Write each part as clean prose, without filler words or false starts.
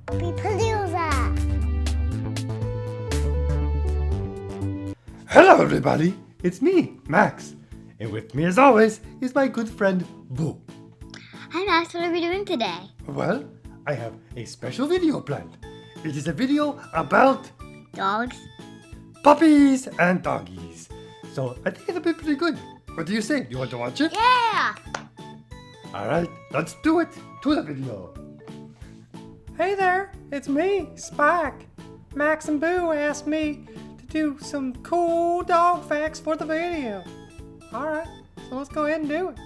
Puppypalooza! Hello everybody, it's me, Max. And with me as always is my good friend, Boo. Hi Max, what are we doing today? Well, I have a special video planned. It is a video about Dogs? puppies and doggies. So I think it'll be pretty good. What do you say? Do you want to watch it? Yeah! Alright, let's do it. To the video. Hey there, it's me, Spike. Max and Boo asked me to do some cool dog facts for the video. Alright, so let's go ahead and do it.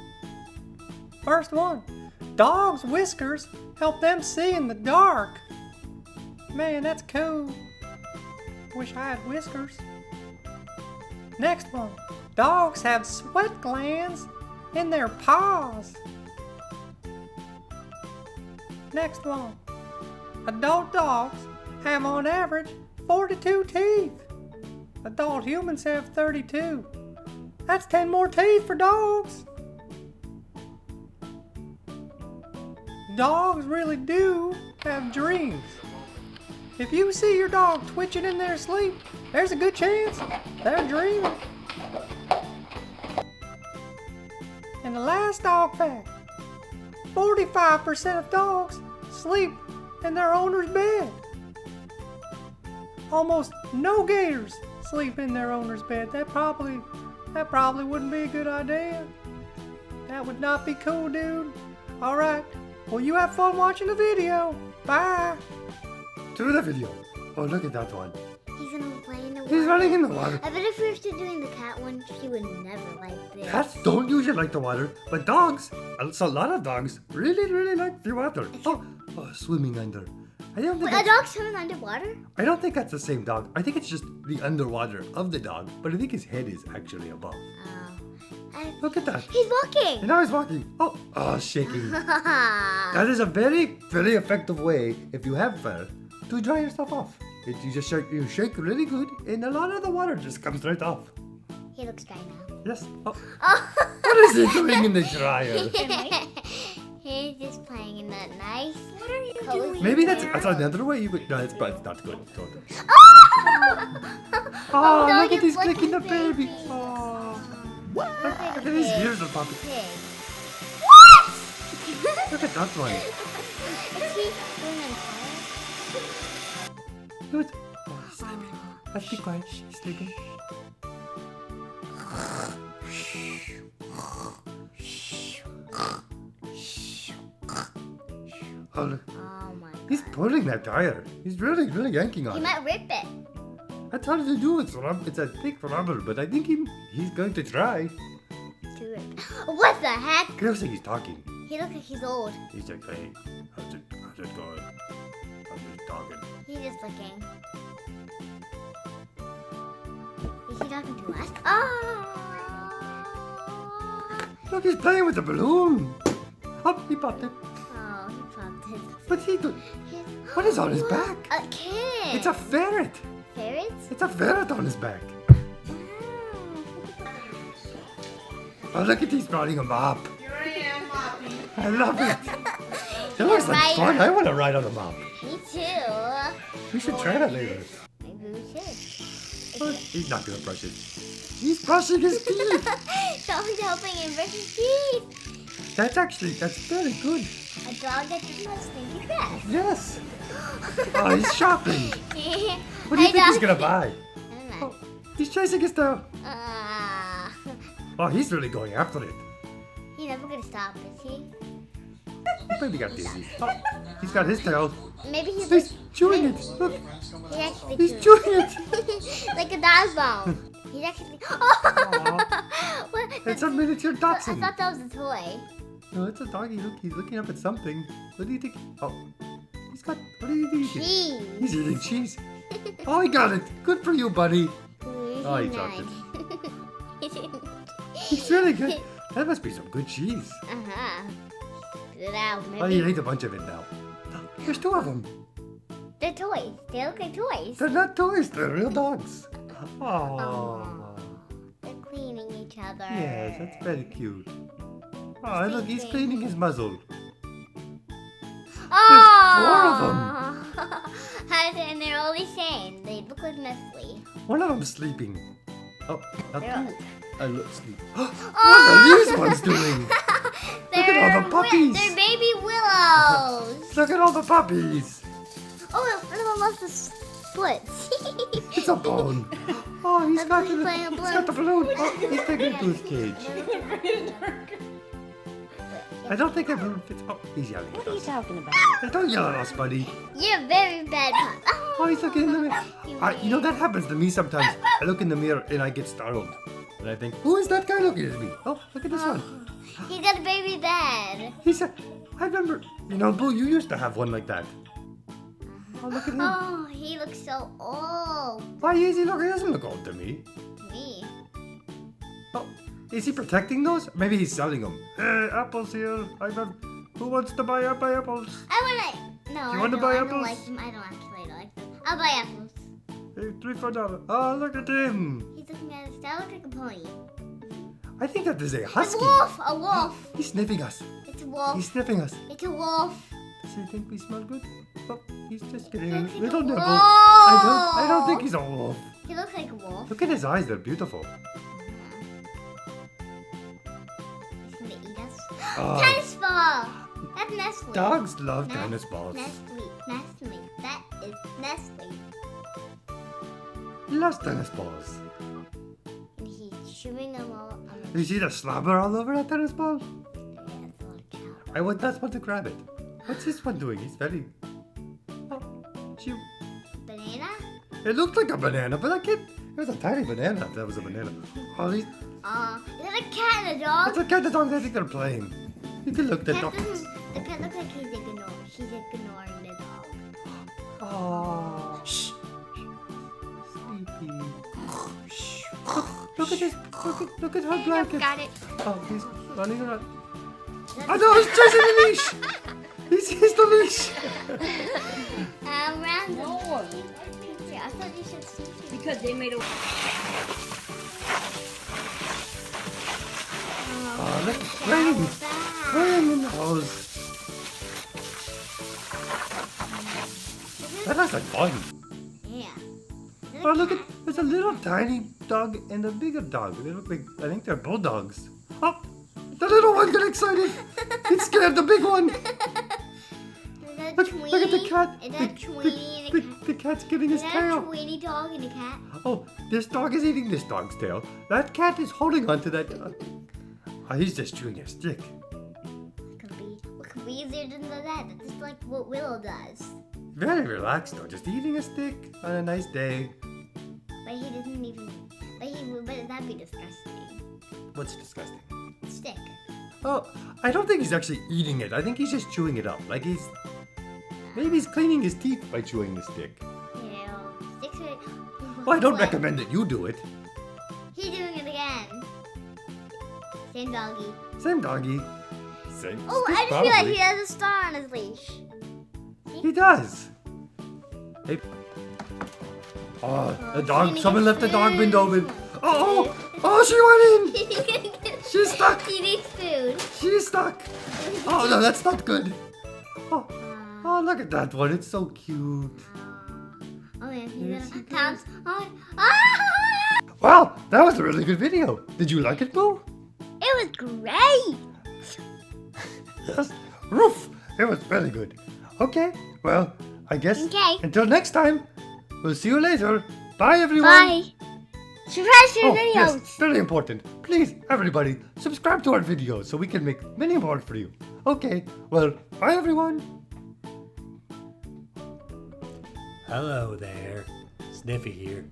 First one, dogs' whiskers help them see in the dark. Man, that's cool. Wish I had whiskers. Next one, dogs have sweat glands in their paws. Next one, adult dogs have on average 42 teeth. Adult humans have 32. That's 10 more teeth for dogs. Dogs really do have dreams. If you see your dog twitching in their sleep, there's a good chance they're dreaming. And the last dog fact, 45% of dogs sleep in their owner's bed. Almost no gators sleep in their owner's bed. That probably wouldn't be a good idea. That would not be cool, dude. Alright, well you have fun watching the video. Bye. To the video. Oh, look at that one. He's gonna play in the water. He's running in the water. I bet if we were still doing the cat one, she would never like this. Cats don't usually like the water, but dogs, a lot of dogs, really like the water. Oh, swimming under. I don't think Wait, a dog swimming underwater? I don't think that's the same dog. I think it's just the underwater of the dog, but I think his head is actually above. Look at that. He's walking! And now he's walking. Oh, shaking. That is a very effective way, if you have fur, to dry yourself off. You just shake really good, and a lot of the water just comes right off. He looks dry now. Yes. Oh. What is he doing in the dryer? He's just playing in that nice. What are you doing? Maybe that's another way you would. No, it's not good. Don't do it. Oh, no, look at he's he's licking the licking baby. baby. Oh. What? Look at his ears are popping. What? Look at that one. Is he doing entire? Look. Oh, he's sleeping. Let's be quiet. He's sleeping. Oh, look. Oh my god. He's pulling that tire. He's really yanking on He it. might rip it. That's hard to do. It's a thick rubber, but I think he's going to try. To rip. What the heck? It looks like he's talking. He looks like he's old. He's like, hey, how's it going? I'm just talking. He's just looking. Is he talking to us? Oh! Look, he's playing with the balloon. Oh, he popped it. Oh, he popped it. What's he doing? What is on his back? A kid. It's a ferret. Ferrets? It's a ferret on his back. Oh, look at he's riding a mop. Here I am, Poppy. I love it. It looks like fun. I want to ride on a mop. Me too. We should try that later. Maybe we should. Oh, he's not going to brush it. He's brushing his teeth. Someone's helping him brush his teeth. That's very good. A dog that doesn't have stinky breath. Yes. Oh, he's shopping. What do you Hey, think he's dog. gonna buy? I don't know. Oh, he's chasing his tail. Oh, he's really going after it. He's never gonna stop, is he? He maybe got dizzy. Oh, he's got his tail. Maybe He's chewing it. Look, He's actually he's chewing it. like a dog bone. He's actually. What? It's a miniature I Dachshund. thought that was a toy. No, it's a doggy. Look, he's looking up at something. What do you think? Oh, what do you think? Cheese. He's eating cheese. Oh, he got it. Good for you, buddy. Oh, he dropped it. He's really good. That must be some good cheese. Spit it out. Oh, he ate a bunch of it now. There's two of them. They're toys. They look like toys. They're not toys. They're real dogs. Oh. They're cleaning each other. Yes, that's very cute. Oh, look, he's cleaning his muzzle. Oh! There's 4 of them. and they're all the same. They look like Nestle. One of them's sleeping. Oh, not They're two. I look sleep. What are these ones doing? Look at all the puppies. They're baby willows. Look at all the puppies. Oh, one of them loves the splits. It's a bone. Oh, he's That's got why he's playing a he's balloon. got the balloon. Oh, he's taking it to his cage. I don't think that balloon fits. Oh, he's yelling at us. talking about? Hey, don't yell at us, buddy. You're a very bad pup. Oh, he's looking in the mirror. You know, that happens to me sometimes. I look in the mirror and I get startled. And I think, who is that guy looking at me? Oh, look at this one. He got a baby bed. He said, I remember, you know, Boo, you used to have one like that. Oh, look at him. Oh, he looks so old Why is he looking? He doesn't look old to me. to me. Oh, is he protecting those? Maybe he's selling them. Apples here. Who wants to buy apples? I want to. No, You I want to don't. buy I don't apples? like them. I don't actually like them. I'll buy apples. Hey, $3 for $1. Oh, look at him. He's looking at us. That looks like a pony. I think that is a It's a husky. wolf. A wolf. He's sniffing us. It's a wolf. He's sniffing us. It's a wolf. Does he think we smell good? Oh, he's just getting a Looks like little a nibble. wolf. I don't think he's a wolf. He looks like a wolf. Look at his eyes, they're beautiful. He's gonna eat us. Oh. Tennis ball. That's Nestle. Dogs love Nes- tennis balls. Nestle. Nestle. That is Nestle. He loves tennis balls. And he's chewing them all on You see the slobber all over that tennis ball? the cow. I would not want to grab it. What's this one doing? He's very... Oh, chew. Banana? It looked like a banana, but it was a tiny banana if that was a banana. Oh, these... Is that a cat and a dog? That's a cat and dog. I think they're playing. You can look the Cat dog. the cat looks like he's ignoring. She's ignoring the dog. Oh. Shh. Sleepy. Shh. Look at this. Look at her blanket. Got it. Oh, he's running around. Oh no, he's chasing the leash. He's the leash. Around No, picture. I thought you said Sniffy. because they made a. Oh, look, rain. Rain in the house. That looks like fun. Yeah. Oh, look at, there's a little tiny dog and a bigger dog. They look like, I think they're bulldogs. Oh, the little one got excited. It scared the big one. Look at the cat. Is that Tweety and a cat? The cat's getting his Is that a tail. Tweety dog and a cat? Oh, this dog is eating this dog's tail. That cat is holding on to that. Oh, he's just chewing a stick. What could be easier than that? That's just like what Willow does. Very relaxed though, just eating a stick on a nice day. But he doesn't even. But that'd be disgusting. What's disgusting? Stick. Oh, I don't think he's actually eating it. I think he's just chewing it up. Like maybe he's cleaning his teeth by chewing the stick. You know, sticks are. Well, I don't What? recommend that you do it. He's doing it again. Same doggy. Same doggy. Same Oh, stick, I just realized probably. he has a star on his leash. He does. Hey. Oh, the dog. Someone left the dog window open. Oh, she went in. She's stuck. He needs food. She's stuck. Oh, no, that's not good. Oh, look at that one. It's so cute. Oh, yeah, Yes, he's he gonna does. pounce on. Ah! Wow, that was a really good video. Did you like it, Boo? It was great. Yes. Roof. It was very good. Okay, well, I guess Okay. until next time, we'll see you later. Bye, everyone. Bye. Subscribe to Oh, our videos. yes, very important. Please, everybody, subscribe to our videos so we can make many more for you. Okay, well, bye, everyone. Hello there, Sniffy here.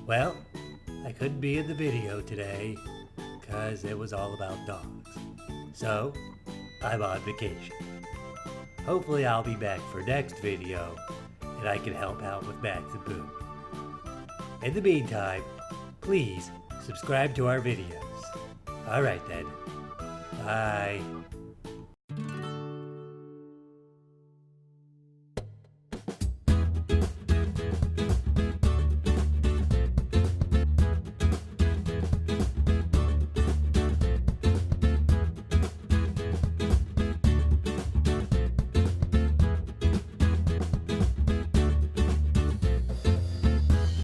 Well, I couldn't be in the video today because it was all about dogs. So, I'm on vacation. Hopefully I'll be back for next video and I can help out with Max and Boo. In the meantime, please subscribe to our videos. Alright then. Bye.